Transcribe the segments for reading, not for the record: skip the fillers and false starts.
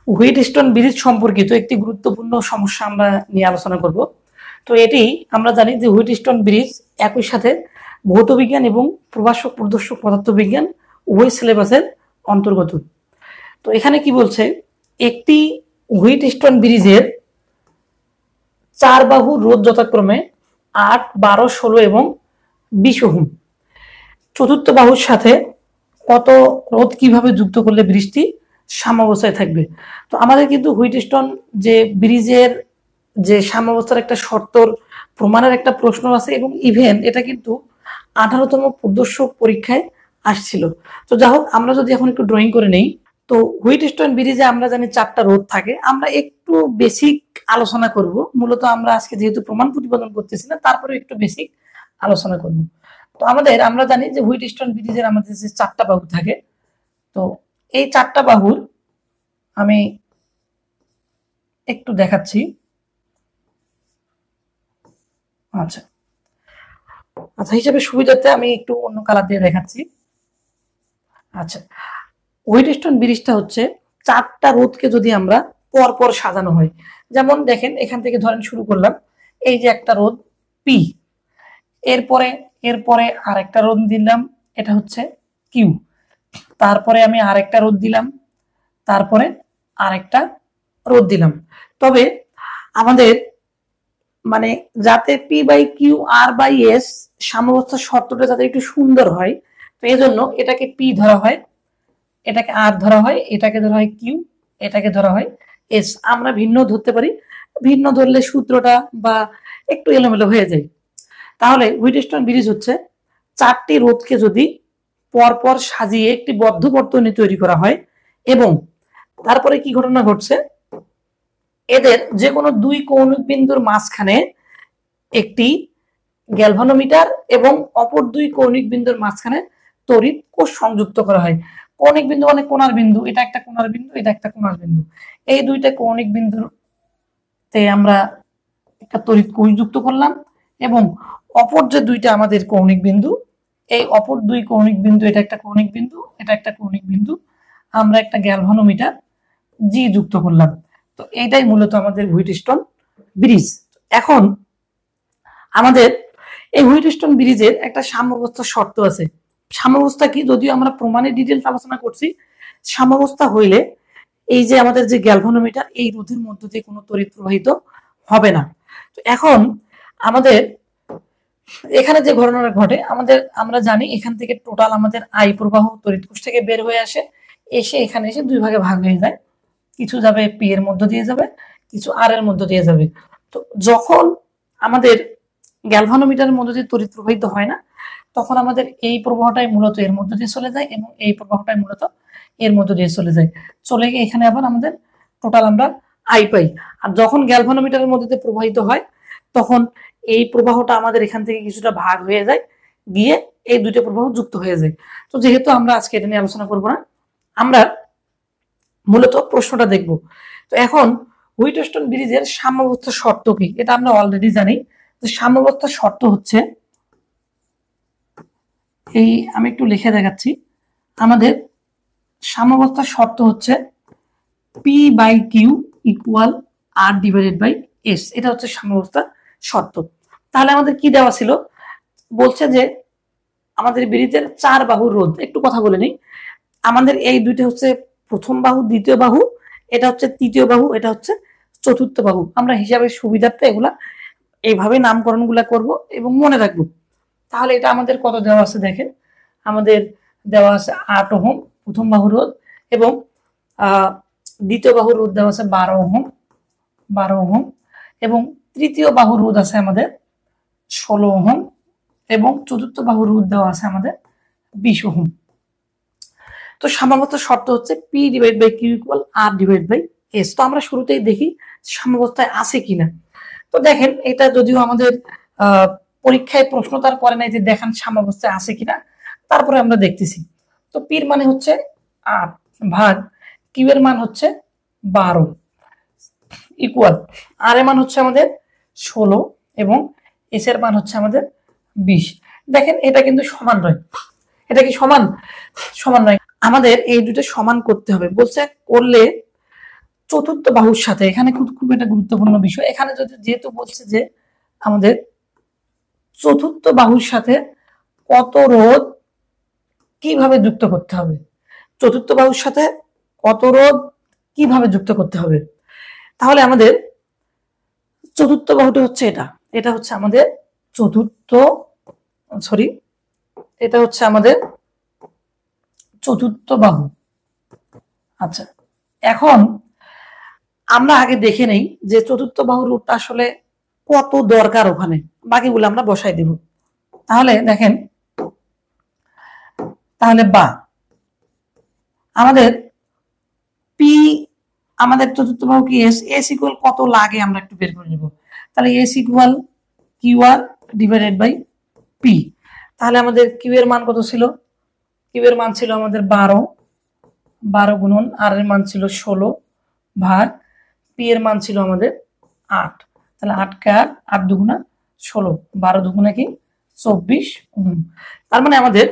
Wheatstone bridge সম্পর্কিত একটি গুরুত্বপূর্ণ সমস্যা আমরা নিয়ে আলোচনা করব। তো এটি আমরা জানি যে হুইটস্টোন ব্রিজ একই সাথে ভৌতবিজ্ঞান এবং প্রভাষক প্রদর্শক পদার্থবিজ্ঞান উভয় সিলেবাসের অন্তর্গত। তো এখানে কি বলছে, একটি হুইটস্টোন ব্রিজের চার বাহু রোধ যথাক্রমে 8, 12, 16 এবং 20 ওহম। চতুর্থ বাহুর সাথে কত রোধ কিভাবে যুক্ত করলে ব্রিজটি সাম্যাবস্থায় থাকবে। তো আমাদের কিন্তু হুইটস্টোন যে ব্রিজের যে সাম্যাবস্থার একটা শর্তর প্রমাণের একটা প্রশ্ন আছে এবং ইভেন এটা কিন্তু 18তম প্রদর্শক পরীক্ষায় আসছিল। তো যাই হোক, আমরা যদি এখন একটু ড্রয়িং করে নেই, তো হুইটস্টোন ব্রিজে আমরা জানি 4টা রোধ থাকে। আমরা একটু বেসিক আলোচনা করব, মূলত আমরা আজকে যেহেতু প্রমাণ প্রতিপাদন করতেছি না, তারপরে একটু বেসিক আলোচনা করব। তো আমরা জানি যে হুইটস্টোন ব্রিজের আমাদের যে 4টা বাহু থাকে, তো এই 4টা বাহুর আমি একটু দেখাচ্ছি। আচ্ছা আচ্ছা হিসাবে সুবিধাতে আমি একটু অন্য কালার দিয়ে দেখাচ্ছি। আচ্ছা, হুইটস্টোন ব্রিজটা হচ্ছে 4টা রোধকে যদি আমরা পরপর সাজানো হয়, যেমন দেখেন এখান থেকে ধরেন শুরু করলাম, এই যে একটা রোধ পি, এরপরে এরপরে আরেকটা রোধ দিলাম, এটা হচ্ছে কিউ, তারপরে আমি আরেকটা রোধ দিলাম, তারপরে আরেকটা রোধ দিলাম। তবে আমাদের মানে যাতে P by Q R by S সাম্যাবস্থার শর্তটা যাতে একটু সুন্দর হয়, তো এই জন্য এটাকে পি ধরা হয়, এটাকে আর ধরা হয়, এটাকে ধরা হয় কিউ, এটাকে ধরা হয় এস। আমরা ভিন্ন ধরতে পারি, ভিন্ন ধরলে সূত্রটা বা একটু এলোমেলো হয়ে যায়। তাহলে হুইটস্টোন ব্রিজ হচ্ছে 4টি রোধকে যদি পরপর সাজিয়ে একটি বদ্ধ বর্তনী তৈরি করা হয় এবং তারপরে কি ঘটনা ঘটছে, এদের যে কোনো দুই কৌণিক বিন্দুর মাঝখানে একটি গ্যালভানোমিটার এবং অপর দুই কৌণিক বিন্দুর মাঝখানে তড়িৎ কোষ সংযুক্ত করা হয়। কৌণিক বিন্দু মানে কোণার বিন্দু, এটা একটা কোণার বিন্দু, এটা একটা কোণার বিন্দু। এই দুইটা কৌণিক বিন্দুতে আমরা একটা তড়িৎ কোষ যুক্ত করলাম এবং অপর যে দুইটা আমাদের কৌণিক বিন্দু, এই অপর দুই কৌণিক বিন্দু, এটা একটা কৌণিক বিন্দু, এটা একটা কৌণিক বিন্দু, আমরা একটা গ্যালভানোমিটার জি যুক্ত করলাম। তো এইটাই মূলত আমাদের হুইটস্টোন ব্রিজ। এখন আমাদের এই হুইটস্টোন ব্রিজের একটা সাম্যাবস্থার শর্ত আছে। সাম্যাবস্থা কি, যদিও আমরা প্রমাণের ডিটেলস আলোচনা করছি, সাম্যাবস্থা হইলে এই যে আমাদের যে গ্যালভানোমিটার, এই রোধের মধ্য দিয়ে কোনো তড়িৎ প্রবাহিত হবে না। তো এখন আমাদের এখানে যে ঘটনাটা ঘটে, আমরা জানি এখান থেকে টোটাল আমাদের আই প্রবাহ তড়িৎ কোষ থেকে বের হয়ে আসে, এসে এখানে এসে দুই ভাগে ভাগ হয়ে যায়। কিছু যাবে পি এর মধ্য দিয়ে যাবে, কিছু আর এর মধ্য দিয়ে যাবে। তো যখন আমাদের গ্যালভানোমিটারের মধ্য দিয়ে তড়িৎ প্রবাহিত হয় না, তখন আমাদের এই প্রবাহটাই মূলত এর মধ্য দিয়ে চলে যায় এবং এই প্রবাহটাই মূলত এর মধ্য দিয়ে চলে যায়, চলে গিয়ে এখানে আবার আমাদের টোটাল আমরা আই পাই। আর যখন গ্যালভানোমিটারের মধ্যে দিয়ে প্রবাহিত হয়, তখন এই প্রবাহটা আমাদের এখান থেকে কিছুটা ভাগ হয়ে যায়, গিয়ে এই দুইটা প্রবাহ যুক্ত হয়ে যায়। তো যেহেতু আমরা আজকে এটা নিয়ে আলোচনা করবো না, আমরা মূলত প্রশ্নটা দেখব। তো এখন হুইটস্টোন ব্রিজের সাম্যাবস্থার শর্ত কি, এটা আমরা অলরেডি জানি। তো সাম্যাবস্থার শর্ত হচ্ছে এই, আমি একটু লিখে দেখাচ্ছি। আমাদের সাম্যাবস্থার শর্ত হচ্ছে P by Q equal R divided by S, এটা হচ্ছে সাম্যাবস্থার শর্ত। তাহলে আমাদের কি দেওয়া ছিল, বলছে যে আমাদের ব্রিজের 4 বাহুর রোধ, একটু কথা বলে নিই। আমাদের এই দুইটা হচ্ছে প্রথম বাহু, দ্বিতীয় বাহু, এটা হচ্ছে তৃতীয় বাহু, এটা হচ্ছে চতুর্থ বাহু। আমরা হিসাবের সুবিধার্থে এগুলা এইভাবে নামকরণ গুলা করবো এবং মনে রাখবো। তাহলে এটা আমাদের কত দেওয়া আছে দেখেন, আমাদের দেওয়া আছে 8 ওহম প্রথম বাহুর রোধ এবং দ্বিতীয় বাহুর রোধ দেওয়া আছে 12 ওহম এবং তৃতীয় বাহুর রোধ আছে আমাদের 16 ওহম এবং চতুর্থ বাহুর রোধ দেওয়া আছে আমাদের 20 ওহম। তো সাম্যাবস্থার শর্ত হচ্ছে P divide by Q equal R divide by S. তো আমরা শুরুতেই দেখি সাম্যাবস্থায় আছে কিনা। তো দেখেন, এটা যদিও আমাদের পরীক্ষায় প্রশ্ন তার করে নাই যে দেখান সাম্যাবস্থায় আছে কিনা, তারপরে আমরা দেখতেছি। তো পির মানে হচ্ছে 8 ভাগ কিউ এর মান হচ্ছে 12 ইকুয়াল আর এর মান হচ্ছে আমাদের 16 এবং এস এর মান হচ্ছে আমাদের 20। দেখেন এটা কিন্তু সমান নয়, এটা কি সমান? সমান নয়। আমাদের এই দুটো সমান করতে হবে, বলছে করলে চতুর্থ বাহুর সাথে, এখানে খুব একটা গুরুত্বপূর্ণ বিষয়, এখানে যদি যেহেতু বলছে যে আমাদের চতুর্থ বাহুর সাথে কত রোধ কিভাবে যুক্ত করতে হবে, চতুর্থ বাহুর সাথে কত রোধ কিভাবে যুক্ত করতে হবে, তাহলে আমাদের চতুর্থ বাহুটা হচ্ছে এটা হচ্ছে আমাদের চতুর্থ, এটা হচ্ছে আমাদের চতুর্থ বাহু। আচ্ছা, এখন আমরা আগে দেখে নেই যে চতুর্থ বাহুর রোধটা আসলে কত দরকার, ওখানে বাকিগুলো আমরা বসাই দিব। তাহলে দেখেন, তাহলে বা আমাদের পি, আমাদের চতুর্থ বাহু কি এস ইকুয়াল কত লাগে আমরা একটু বের করে নেব। তাহলে S equal Q R divided by P. তাহলে আমাদের কিউ এর মান কত ছিল, কিউ এর মান ছিল আমাদের 12 গুণন আর এর মান ছিল 16 ভাগ পি এর মান ছিল আমাদের 8। তাহলে 8 কে 8 দুগুণা 16, 12 দুগুণা কি 24 ওহম। তার মানে আমাদের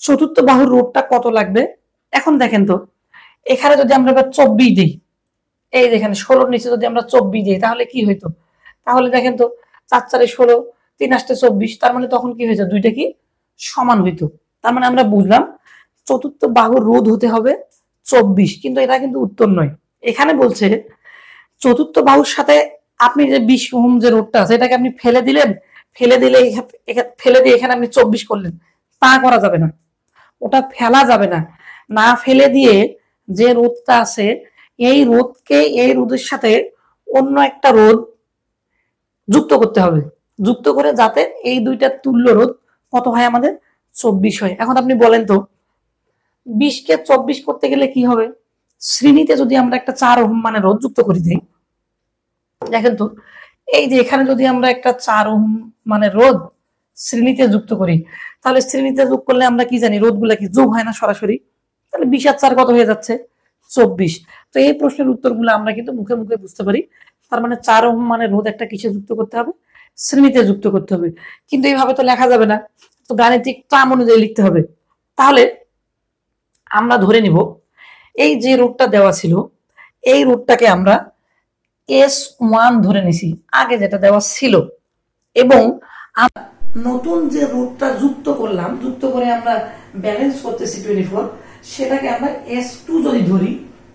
চতুর্থ বাহুর রোধটা কত লাগবে। এখন দেখেন তো, এখানে যদি আমরা এবার 24 দিই, এই দেখেন 16 নিচে যদি আমরা 24 দিই তাহলে কি হইতো, তাহলে দেখেন তো 4 4 16, 3 8 24, তার মানে তখন কি হয়েছে, দুইটা কি সমান হইতো। তার মানে আমরা বুঝলাম চতুর্থ বাহুর রোধ হতে হবে 24, কিন্তু এটা কিন্তু উত্তর নয়। এখানে বলছে চতুর্থ বাহুর সাথে আপনি যে 20 ওহম যে রোধটা আছে এটাকে আপনি ফেলে দিলেন, ফেলে দিয়ে এখানে আপনি 24 করলেন, তা করা যাবে না, ওটা ফেলা যাবে না। না ফেলে দিয়ে যে রোধটা আছে এই রোধকে এই রোধের সাথে অন্য একটা রোধ যুক্ত করতে হবে, যুক্ত করে যাতে এই দুইটা তুল্য রোধ কত হয় আমাদের 24 হয়। এখন আপনি বলেন তো 20 কে 24 করতে গেলে কি হবে, শ্রেণীতে যদি আমরা একটা 4 ওহম মানে রোধ যুক্ত করে দিই, দেখেন তো এই যে এখানে যদি আমরা একটা 4 ওহম মানে রোধ শ্রেণীতে যুক্ত করি, তাহলে শ্রেণীতে যোগ করলে আমরা কি জানি রোধগুলা কি যোগ হয় না সরাসরি, তাহলে 20 আর 4 কত হয়ে যাচ্ছে 24। তো এই প্রশ্নের উত্তরগুলো আমরা কিন্তু মুখে মুখে বুঝতে পারি। তার মানে 4 ওহম মানে রোধ একটা কিসে যুক্ত করতে হবে, শ্রেণীতে যুক্ত করতে হবে। কিন্তু এইভাবে তো লেখা যাবে না, তো গাণিতিক ট্রাম অনুযায়ী লিখতে হবে। তাহলে আমরা ধরে নিব এই যে রোধটা দেওয়া ছিল এই রোধটাকে আমরা S1 ধরে নিছি, আগে যেটা দেওয়া ছিল, এবং নতুন যে রোধটা যুক্ত করলাম, যুক্ত করে আমরা ব্যালেন্স করতেছি 24, সেটাকে আমরা S2 যদি ধরি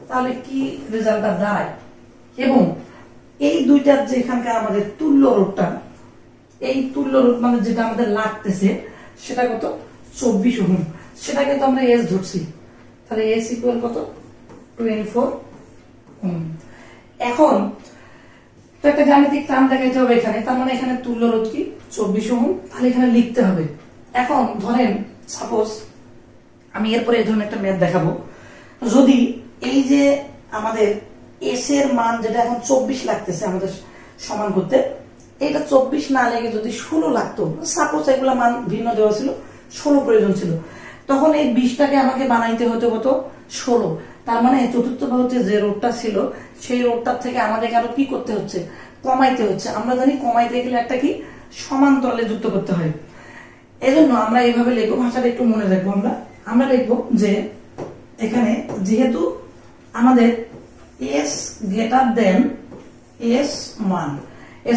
তাহলে কি রেজাল্টটা দাঁড়ায়। এবং এই দুইটার যে এখানকার আমাদের তুল্য রোধটা, এই তুল্য রোধ মানে যেটা আমাদের লাগতেছে সেটা কত 24 ওহম, সেটাকে তো আমরা S ধরছি, তাহলে S ইকুয়াল কত 24 ওহম। এখন তো একটা গাণিতিক টার্ম দেখাইতে হবে এখানে, তার মানে এখানে তুল্য রোধ কি 24 ওহম, তাহলে এখানে লিখতে হবে। এখন ধরেন সাপোজ আমি এরপরে এই ধরনের একটা ম্যাথ দেখাবো, যদি এই যে আমাদের এস এর মান যেটা এখন 24 লাগতেছে আমাদের সমান করতে, এটা 24 না লেগে যদি 16 লাগতো, সাপোজ এগুলা মান ভিন্ন দেওয়া ছিল, 16 প্রয়োজন ছিল, তখন এই 20টাকে আমাকে বানাইতে হতো কত 16। তার মানে চতুর্থ বাহুতে যে রোধটা ছিল সেই রোধটার থেকে আমাদের আরো কি করতে হচ্ছে, কমাইতে হচ্ছে। আমরা জানি কমাইতে গেলে একটা কি সমান্তরালে যুক্ত করতে হয়, এজন্য আমরা এইভাবে লিখবো, ভাষাটা একটু মনে রাখবো। আমরা লিখবো যে এখানে যেহেতু আমাদের S greater than S1,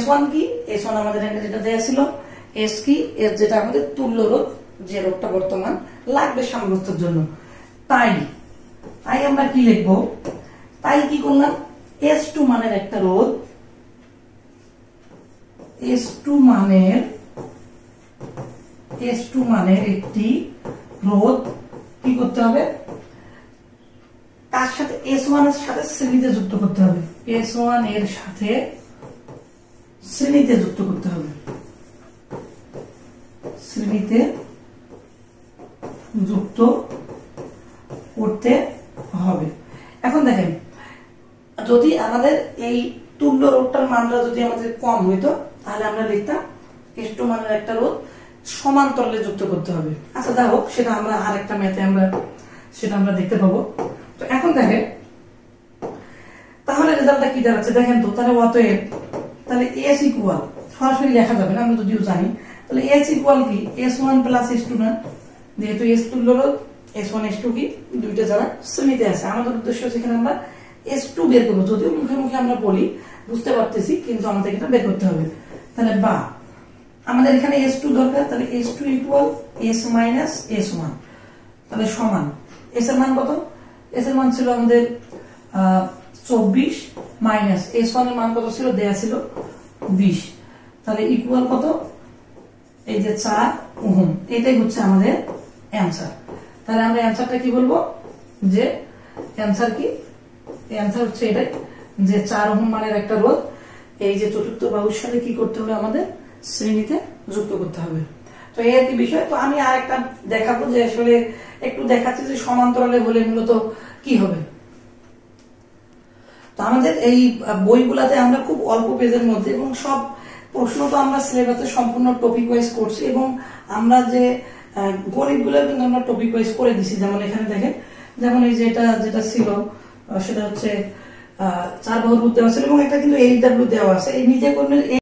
S1 কি, S1 আমাদের এখানে যেটা দেওয়া ছিল, S কি, S যেটা আমাদের তুল্য রোধ, যে রোধটা বর্তমান লাগবে সামগ্রীর জন্য, তাই আমরা কি লিখবো, তাই কি করলাম S2 মানের একটা রোধ, S2 মানের একটি রোধ কি করতে হবে, তার সাথে S1 এর সাথে শ্রেণীতে যুক্ত করতে হবে, S1 এর সাথে শ্রেণীতে যুক্ত করতে হবে, শ্রেণীতে যুক্ত করতে হবে। এখন দেখেন যদি আমাদের এই তুল্য রোধটার মানটা যদি আমাদের কম হইতো তাহলে আমরা লিখতাম S2 মানের একটা রোধ সমান্তরালে যুক্ত করতে হবে। আচ্ছা যাই হোক, সেটা আমরা আরেকটা ম্যাথে সেটা আমরা দেখতে পাবো। তো এখন দেখেন তাহলে রেজাল্টটা কি দাঁড়াচ্ছে দেখেন তো, তাহলে অতএব তাহলে S ইকুয়াল সরাসরি লেখা যাবে না, আমরা যদিও জানি, তাহলে S ইকুয়াল কি S1 প্লাস S2 না, যেহেতু S তুল্য রোধ S1 S2 কি দুইটা যারা শ্রেণীতে আছে, আমাদের উদ্দেশ্য হচ্ছে এখানে আমরা S2 বের করবো, যদিও মুখে মুখে আমরা বলি, বুঝতে পারতেছি, কিন্তু আমাদের এটা বের করতে হবে। তাহলে বা আমাদের এখানে S2 দরকার, তাহলে S2 equal S minus S1, তাহলে সমান S এর মান কত? S এর মান ছিল আমাদের 24 মাইনাস S1 এর মান কত ছিল, দেয়া ছিল 20, তাহলে ইকুয়াল কত? এই যে 4 ওহম। এটাই হচ্ছে আমাদের অ্যান্সার। তাহলে আমরা অ্যান্সারটা কি বলবো, যে অ্যান্সার কি, অ্যান্সার হচ্ছে এটাই, যে 4 ওহম মানের একটা রোধ এই যে চতুর্থ বাহুর সাথে কি করতে হবে, আমাদের শ্রেণীতে যুক্ত করতে হবে। তো এই আর কি বিষয়। তো আমি আর একটা দেখাবো, যে আসলে একটু দেখাচ্ছি যে সমান্তরালে হলে মূলত কি হবে। তো আমাদের এই বইগুলাতে আমরা খুব অল্প পেজের মধ্যে, এবং সব প্রশ্ন তো আমরা সিলেবাসে সম্পূর্ণ টপিক ওয়াইজ করছি, এবং আমরা যে গণিতগুলো কিন্তু আমরা টপিক ওয়াইজ করে দিছি। যেমন এখানে দেখেন, যেমন এই যেটা ছিল সেটা হচ্ছে 4 বাহুর রোধ দেওয়া ছিল, এবং একটা কিন্তু এইচডব্লিউ দেওয়া আছে। এই নিজে করলে